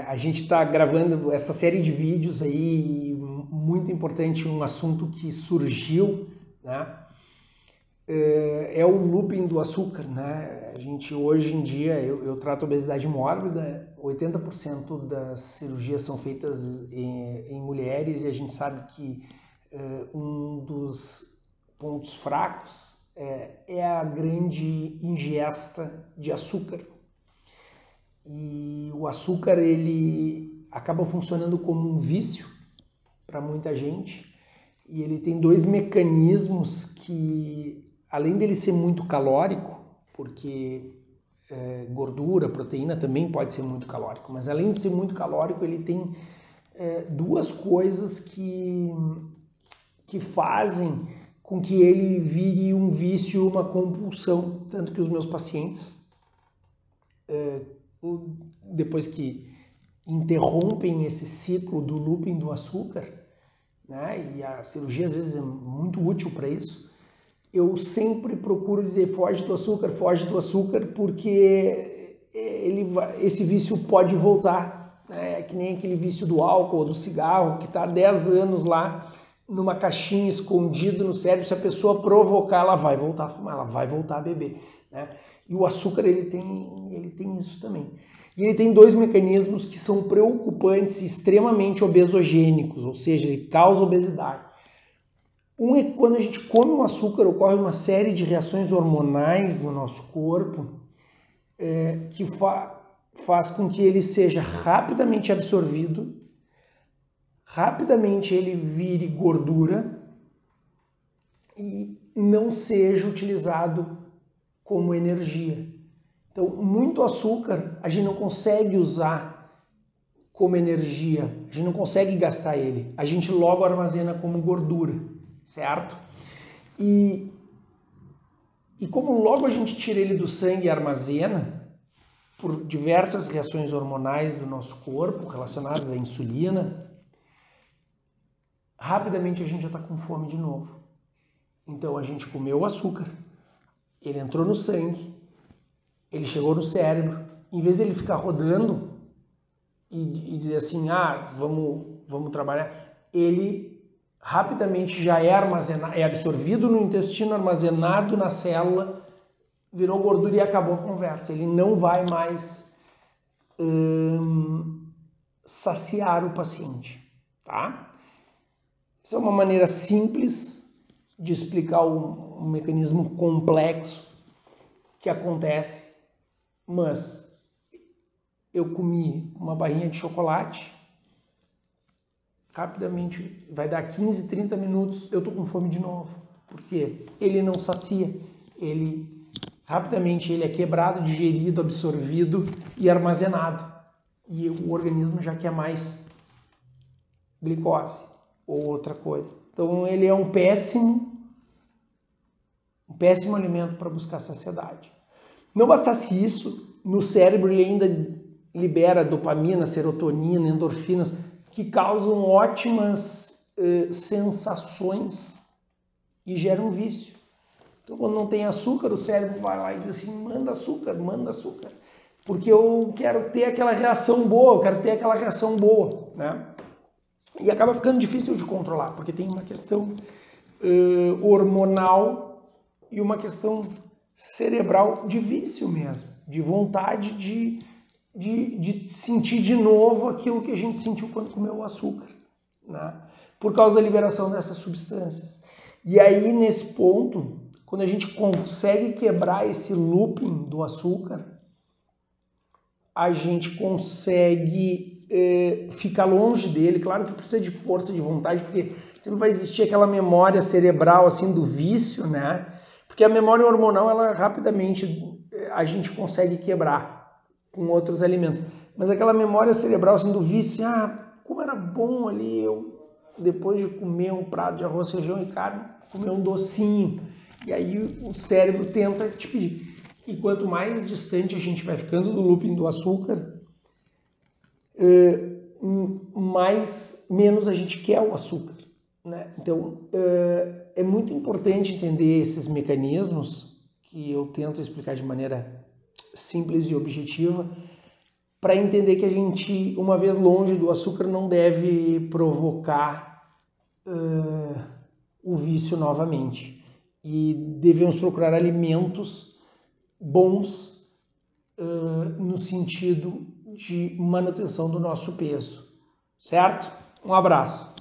A gente está gravando essa série de vídeos aí, muito importante, um assunto que surgiu, né? É o looping do açúcar, né? A gente hoje em dia, eu trato obesidade mórbida, 80% das cirurgias são feitas em mulheres e a gente sabe que um dos pontos fracos é a grande ingesta de açúcar. E o açúcar, ele acaba funcionando como um vício para muita gente, e ele tem dois mecanismos que, além dele ser muito calórico, porque gordura, proteína também pode ser muito calórico, mas além de ser muito calórico, ele tem duas coisas que fazem com que ele vire um vício, uma compulsão, tanto que os meus pacientes, depois que interrompem esse ciclo do looping do açúcar, né, e a cirurgia às vezes é muito útil para isso, eu sempre procuro dizer foge do açúcar, porque esse vício pode voltar, né, é que nem aquele vício do álcool ou do cigarro que está há 10 anos lá numa caixinha escondido no cérebro. Se a pessoa provocar, ela vai voltar a fumar, ela vai voltar a beber, né? E o açúcar, ele tem isso também. E ele tem dois mecanismos que são preocupantes e extremamente obesogênicos, ou seja, ele causa obesidade. Um é que quando a gente come um açúcar, ocorre uma série de reações hormonais no nosso corpo que faz com que ele seja rapidamente absorvido, rapidamente ele vire gordura e não seja utilizado como energia. Então, muito açúcar a gente não consegue usar como energia, a gente não consegue gastar ele, a gente logo armazena como gordura, certo? E como logo a gente tira ele do sangue e armazena, por diversas reações hormonais do nosso corpo relacionadas à insulina, rapidamente a gente já está com fome de novo. Então a gente comeu o açúcar, ele entrou no sangue, ele chegou no cérebro, em vez de ele ficar rodando e dizer assim, vamos trabalhar, ele rapidamente já é armazenado, é absorvido no intestino, armazenado na célula, virou gordura e acabou a conversa. Ele não vai mais saciar o paciente, tá? Essa é uma maneira simples de explicar um mecanismo complexo que acontece, mas eu comi uma barrinha de chocolate, rapidamente, vai dar 15, 30 minutos, eu tô com fome de novo, porque ele não sacia, rapidamente ele é quebrado, digerido, absorvido e armazenado, e o organismo já quer mais glicose ou outra coisa. Então ele é um péssimo alimento para buscar saciedade. Não bastasse isso, no cérebro ele ainda libera dopamina, serotonina, endorfinas, que causam ótimas sensações e geram vício. Então, quando não tem açúcar, o cérebro vai lá e diz assim, manda açúcar, porque eu quero ter aquela reação boa, né? E acaba ficando difícil de controlar, porque tem uma questão hormonal e uma questão cerebral de vício mesmo, de vontade de sentir de novo aquilo que a gente sentiu quando comeu o açúcar, né? Por causa da liberação dessas substâncias. E aí, nesse ponto, quando a gente consegue quebrar esse looping do açúcar, a gente consegue ficar longe dele. Claro que precisa de força de vontade, porque sempre vai existir aquela memória cerebral assim do vício, né? Porque a memória hormonal, ela rapidamente a gente consegue quebrar com outros alimentos. Mas aquela memória cerebral assim do vício, como era bom ali eu, depois de comer um prato de arroz, feijão e carne, comer um docinho. E aí o cérebro tenta te pedir. E quanto mais distante a gente vai ficando do looping do açúcar, menos a gente quer o açúcar, né? Então, é muito importante entender esses mecanismos, que eu tento explicar de maneira simples e objetiva, para entender que a gente, uma vez longe do açúcar, não deve provocar o vício novamente. E devemos procurar alimentos bons no sentido de manutenção do nosso peso, certo? Um abraço.